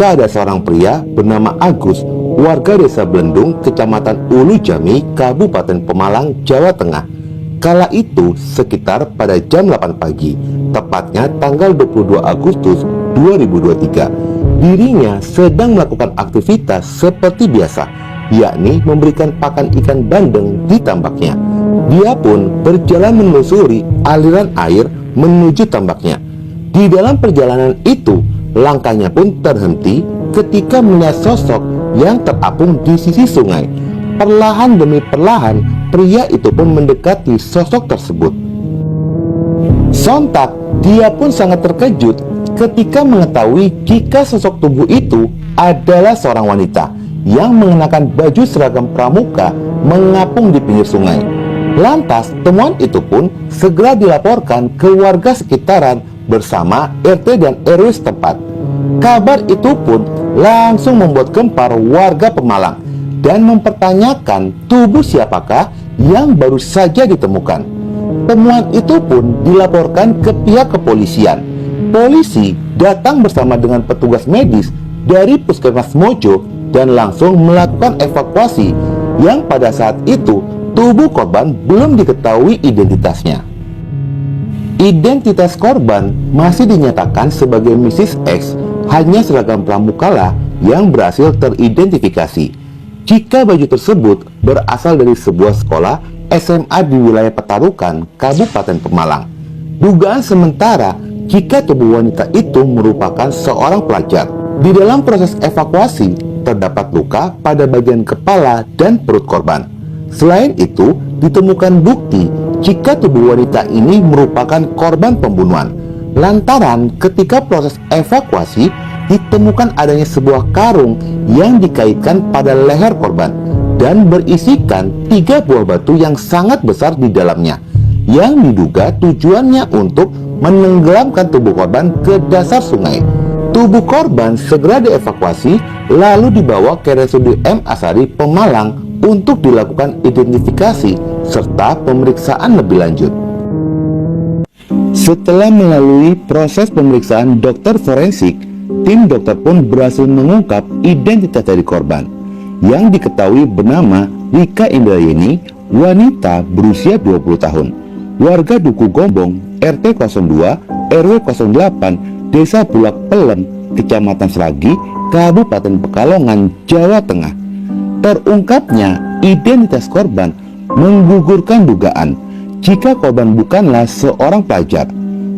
jika ada seorang pria bernama Agus, warga desa Belendung, kecamatan Ulu Jami, Kabupaten Pemalang, Jawa Tengah. Kala itu sekitar pada jam 8 pagi, tepatnya tanggal 22 Agustus 2023. Dirinya sedang melakukan aktivitas seperti biasa, yakni memberikan pakan ikan bandeng di tambaknya. Dia pun berjalan menelusuri aliran air menuju tambaknya. Di dalam perjalanan itu, langkahnya pun terhenti ketika melihat sosok yang terapung di sisi sungai. Perlahan demi perlahan, pria itu pun mendekati sosok tersebut. Sontak, dia pun sangat terkejut ketika mengetahui jika sosok tubuh itu adalah seorang wanita yang mengenakan baju seragam pramuka mengapung di pinggir sungai. Lantas, temuan itu pun segera dilaporkan ke warga sekitaran bersama RT dan RW setempat. Kabar itu pun langsung membuat gempar warga Pemalang dan mempertanyakan tubuh siapakah yang baru saja ditemukan. Temuan itu pun dilaporkan ke pihak kepolisian. Polisi datang bersama dengan petugas medis dari Puskesmas Mojo dan langsung melakukan evakuasi, yang pada saat itu tubuh korban belum diketahui identitasnya. Identitas korban masih dinyatakan sebagai Mrs. X, hanya seragam pramukalah yang berhasil teridentifikasi. Jika baju tersebut berasal dari sebuah sekolah SMA di wilayah Petarukan, Kabupaten Pemalang. Dugaan sementara jika tubuh wanita itu merupakan seorang pelajar. Di dalam proses evakuasi, terdapat luka pada bagian kepala dan perut korban. Selain itu, ditemukan bukti jika tubuh wanita ini merupakan korban pembunuhan. Lantaran ketika proses evakuasi, ditemukan adanya sebuah karung yang dikaitkan pada leher korban dan berisikan 3 buah batu yang sangat besar di dalamnya, yang diduga tujuannya untuk menenggelamkan tubuh korban ke dasar sungai. Tubuh korban segera dievakuasi lalu dibawa ke RSUD M. Asari Pemalang untuk dilakukan identifikasi serta pemeriksaan lebih lanjut. Setelah melalui proses pemeriksaan dokter forensik, tim dokter pun berhasil mengungkap identitas dari korban, yang diketahui bernama Rika Indrayeni, wanita berusia 20 tahun, warga Duku Gombong, RT 02, RW 08, Desa Bulak Pelem, Kecamatan Seragi, Kabupaten Pekalongan, Jawa Tengah. Terungkapnya identitas korban menggugurkan dugaan jika korban bukanlah seorang pelajar.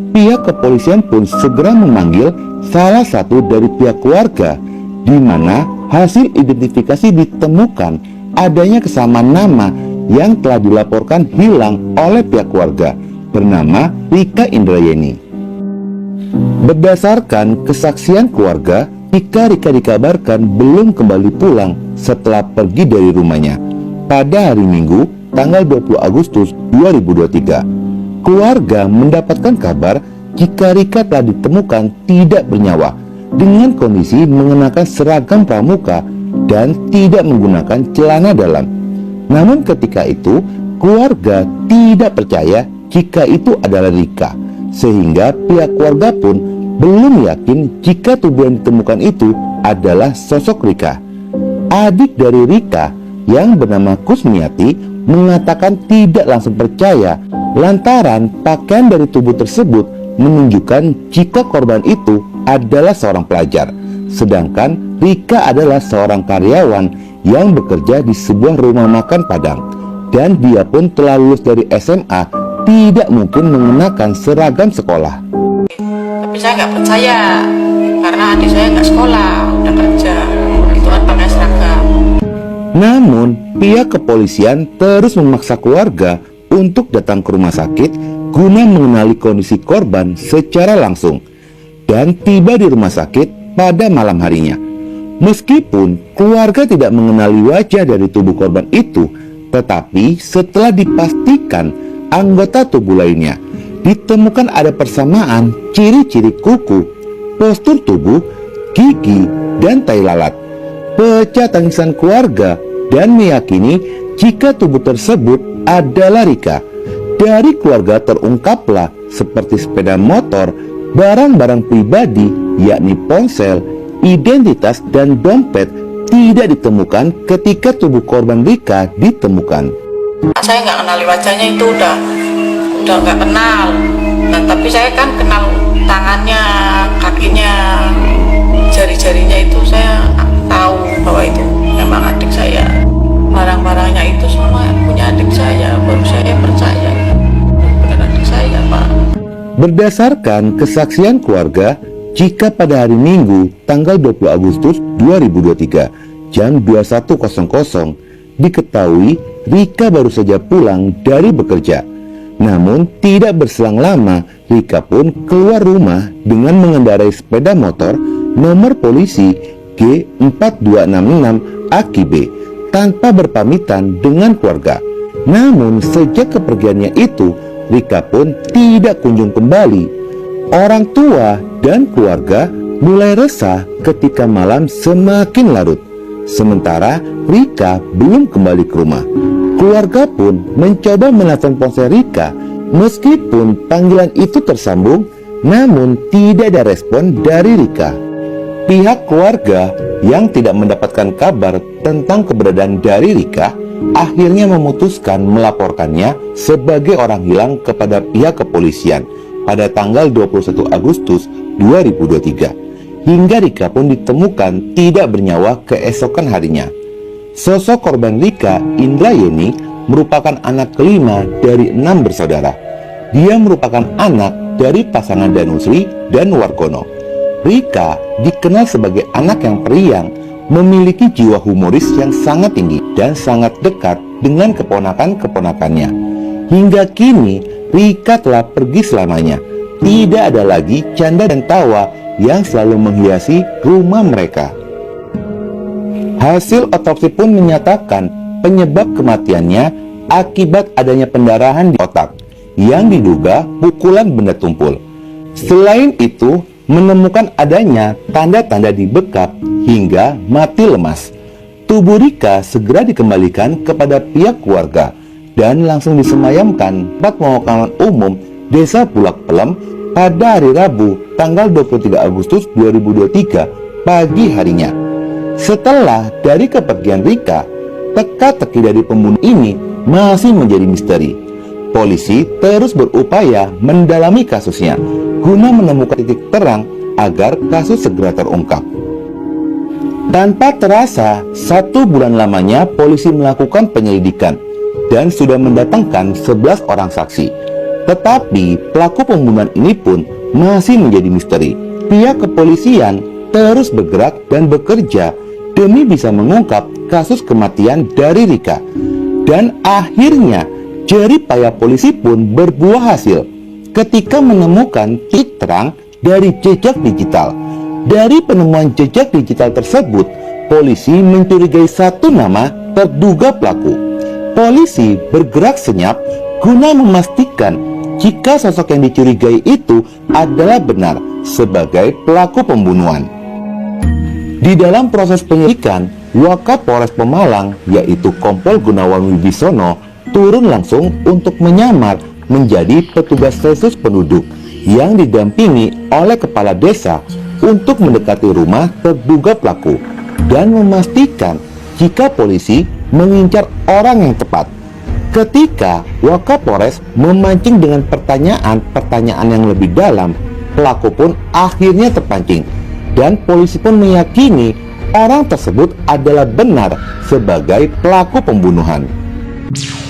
Pihak kepolisian pun segera memanggil salah satu dari pihak keluarga, di mana hasil identifikasi ditemukan adanya kesamaan nama yang telah dilaporkan hilang oleh pihak keluarga, bernama Rika Indrayeni. Berdasarkan kesaksian keluarga, Rika dikabarkan belum kembali pulang setelah pergi dari rumahnya pada hari Minggu tanggal 20 Agustus 2023. Keluarga mendapatkan kabar jika Rika telah ditemukan tidak bernyawa dengan kondisi mengenakan seragam pramuka dan tidak menggunakan celana dalam. Namun ketika itu keluarga tidak percaya jika itu adalah Rika, sehingga pihak keluarga pun belum yakin jika tubuh yang ditemukan itu adalah sosok Rika. Adik dari Rika yang bernama Kusmiati mengatakan tidak langsung percaya lantaran pakaian dari tubuh tersebut menunjukkan jika korban itu adalah seorang pelajar, sedangkan Rika adalah seorang karyawan yang bekerja di sebuah rumah makan Padang, dan dia pun telah lulus dari SMA, tidak mungkin mengenakan seragam sekolah. Tapi saya nggak percaya karena adik saya nggak sekolah, udah kerja, itu kan pakai seragam. Namun pihak kepolisian terus memaksa keluarga untuk datang ke rumah sakit guna mengenali kondisi korban secara langsung, dan tiba di rumah sakit pada malam harinya. Meskipun keluarga tidak mengenali wajah dari tubuh korban itu, tetapi setelah dipastikan anggota tubuh lainnya, ditemukan ada persamaan ciri-ciri kuku, postur tubuh, gigi, dan tai lalat. Pecah tangisan keluarga dan meyakini jika tubuh tersebut adalah Rika. Dari keluarga terungkaplah seperti sepeda motor, barang-barang pribadi yakni ponsel, identitas dan dompet tidak ditemukan ketika tubuh korban Rika ditemukan. Saya nggak kenali wajahnya, itu udah nggak kenal. Nah, tapi saya kan kenal tangannya, kakinya, jari-jarinya, itu saya tahu bahwa itu memang adik saya. Barang-barangnya itu semua punya adik saya, baru saya percaya benar adik saya, Pak. Berdasarkan kesaksian keluarga, jika pada hari Minggu tanggal 20 Agustus 2023 jam 21.00 diketahui Rika baru saja pulang dari bekerja. Namun tidak berselang lama Rika pun keluar rumah dengan mengendarai sepeda motor nomor polisi G4266 AKB tanpa berpamitan dengan keluarga. Namun sejak kepergiannya itu, Rika pun tidak kunjung kembali. Orang tua dan keluarga mulai resah ketika malam semakin larut. Sementara Rika belum kembali ke rumah. Keluarga pun mencoba menelpon ponsel Rika, meskipun panggilan itu tersambung, namun tidak ada respon dari Rika. Pihak keluarga yang tidak mendapatkan kabar tentang keberadaan dari Rika akhirnya memutuskan melaporkannya sebagai orang hilang kepada pihak kepolisian pada tanggal 21 Agustus 2023. Hingga Rika pun ditemukan tidak bernyawa keesokan harinya. Sosok korban Rika, Indrayeni, merupakan anak kelima dari 6 bersaudara. Dia merupakan anak dari pasangan Danusri dan Warkono. Rika dikenal sebagai anak yang periang, memiliki jiwa humoris yang sangat tinggi dan sangat dekat dengan keponakan-keponakannya. Hingga kini, Rika telah pergi selamanya. Tidak ada lagi canda dan tawa yang selalu menghiasi rumah mereka. Hasil otopsi pun menyatakan penyebab kematiannya akibat adanya pendarahan di otak yang diduga pukulan benda tumpul. Selain itu, menemukan adanya tanda-tanda di bekap hingga mati lemas. Tubuh Rika segera dikembalikan kepada pihak keluarga dan langsung disemayamkan tempat pemakaman umum Desa Bulak Pelem pada hari Rabu tanggal 23 Agustus 2023 pagi harinya. Setelah dari kepergian Rika, teka-teki dari pembunuh ini masih menjadi misteri. Polisi terus berupaya mendalami kasusnya guna menemukan titik terang agar kasus segera terungkap. Tanpa terasa, 1 bulan lamanya polisi melakukan penyelidikan dan sudah mendatangkan 11 orang saksi. Tetapi pelaku pembunuhan ini pun masih menjadi misteri. Pihak kepolisian terus bergerak dan bekerja demi bisa mengungkap kasus kematian dari Rika. Dan akhirnya jerih payah polisi pun berbuah hasil ketika menemukan titik terang dari jejak digital. Dari penemuan jejak digital tersebut, polisi mencurigai 1 nama terduga pelaku. Polisi bergerak senyap guna memastikan jika sosok yang dicurigai itu adalah benar sebagai pelaku pembunuhan. Di dalam proses penyelidikan, Wakapolres Pemalang yaitu Kompol Gunawan Wibisono turun langsung untuk menyamar menjadi petugas sensus penduduk yang didampingi oleh kepala desa untuk mendekati rumah terduga pelaku dan memastikan jika polisi mengincar orang yang tepat. Ketika Wakapolres memancing dengan pertanyaan-pertanyaan yang lebih dalam, pelaku pun akhirnya terpancing dan polisi pun meyakini orang tersebut adalah benar sebagai pelaku pembunuhan.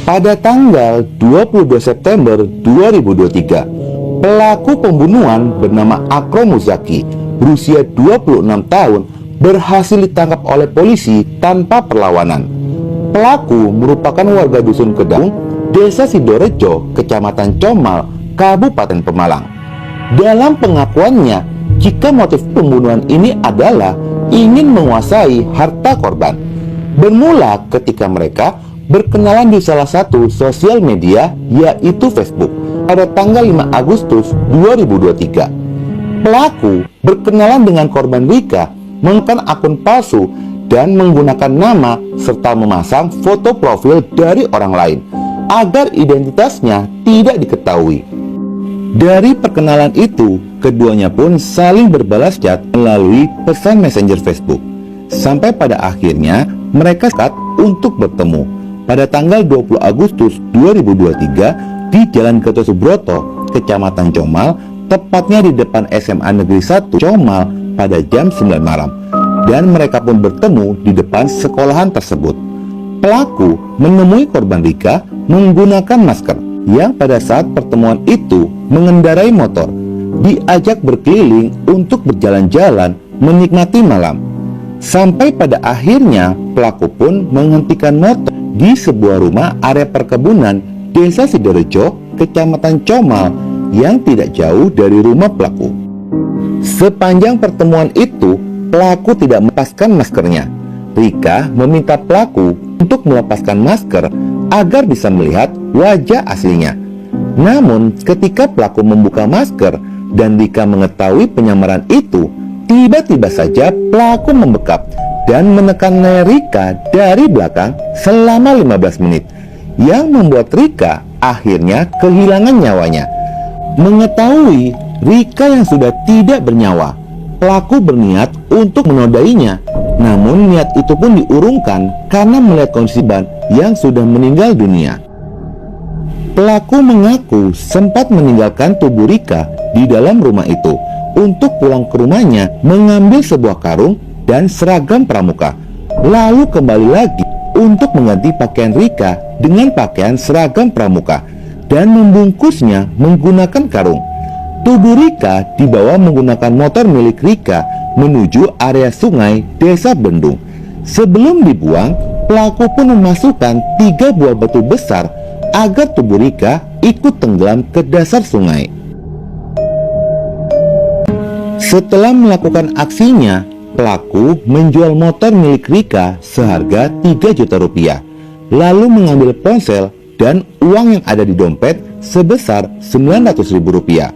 Pada tanggal 22 September 2023, pelaku pembunuhan bernama Akrom Muzaki berusia 26 tahun berhasil ditangkap oleh polisi tanpa perlawanan. Pelaku merupakan warga dusun Kedung, Desa Sidorejo, Kecamatan Comal, Kabupaten Pemalang. Dalam pengakuannya, jika motif pembunuhan ini adalah ingin menguasai harta korban. Bermula ketika mereka berkenalan di salah satu sosial media yaitu Facebook pada tanggal 5 Agustus 2023. Pelaku berkenalan dengan korban Rika menggunakan akun palsu dan menggunakan nama serta memasang foto profil dari orang lain agar identitasnya tidak diketahui. Dari perkenalan itu, Keduanya pun saling berbalas chat melalui pesan messenger Facebook. Sampai pada akhirnya mereka sepakat untuk bertemu pada tanggal 20 Agustus 2023 di Jalan Gatot Subroto, Kecamatan Comal, tepatnya di depan SMA Negeri 1 Comal pada jam 9 malam. Dan mereka pun bertemu di depan sekolahan tersebut. Pelaku menemui korban Rika menggunakan masker yang pada saat pertemuan itu mengendarai motor, diajak berkeliling untuk berjalan-jalan menikmati malam. Sampai pada akhirnya pelaku pun menghentikan motor di sebuah rumah area perkebunan Desa Sidorejo, Kecamatan Comal yang tidak jauh dari rumah pelaku. Sepanjang pertemuan itu, pelaku tidak melepaskan maskernya. Rika meminta pelaku untuk melepaskan masker agar bisa melihat wajah aslinya. Namun, ketika pelaku membuka masker dan Rika mengetahui penyamaran itu, tiba-tiba saja pelaku membekap dan menekan leher Rika dari belakang selama 15 menit, yang membuat Rika akhirnya kehilangan nyawanya. Mengetahui Rika yang sudah tidak bernyawa, pelaku berniat untuk menodainya. Namun niat itu pun diurungkan karena melihat kondisi ban yang sudah meninggal dunia. Pelaku mengaku sempat meninggalkan tubuh Rika di dalam rumah itu untuk pulang ke rumahnya mengambil sebuah karung dan seragam pramuka, lalu kembali lagi untuk mengganti pakaian Rika dengan pakaian seragam pramuka dan membungkusnya menggunakan karung. Tubuh Rika dibawa menggunakan motor milik Rika menuju area sungai Desa Bendung. Sebelum dibuang, pelaku pun memasukkan 3 buah batu besar agar tubuh Rika ikut tenggelam ke dasar sungai. Setelah melakukan aksinya, pelaku menjual motor milik Rika seharga 3 juta rupiah, lalu mengambil ponsel dan uang yang ada di dompet sebesar 900 ribu rupiah.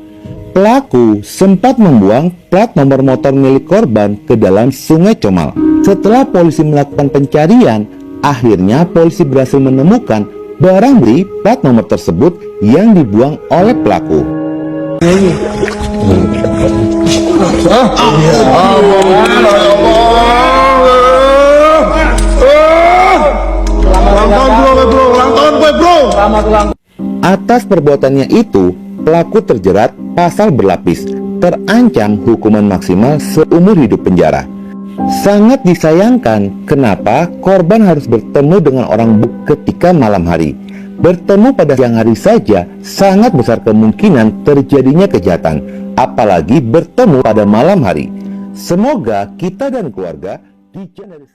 Pelaku sempat membuang plat nomor motor milik korban ke dalam sungai Comal. Setelah polisi melakukan pencarian, akhirnya polisi berhasil menemukan barang bukti plat nomor tersebut yang dibuang oleh pelaku. Atas perbuatannya itu, pelaku terjerat pasal berlapis, terancam hukuman maksimal seumur hidup penjara. Sangat disayangkan kenapa korban harus bertemu dengan orang ketika malam hari. Bertemu pada siang hari saja sangat besar kemungkinan terjadinya kejahatan, apalagi bertemu pada malam hari. Semoga kita dan keluarga dijauhkan dari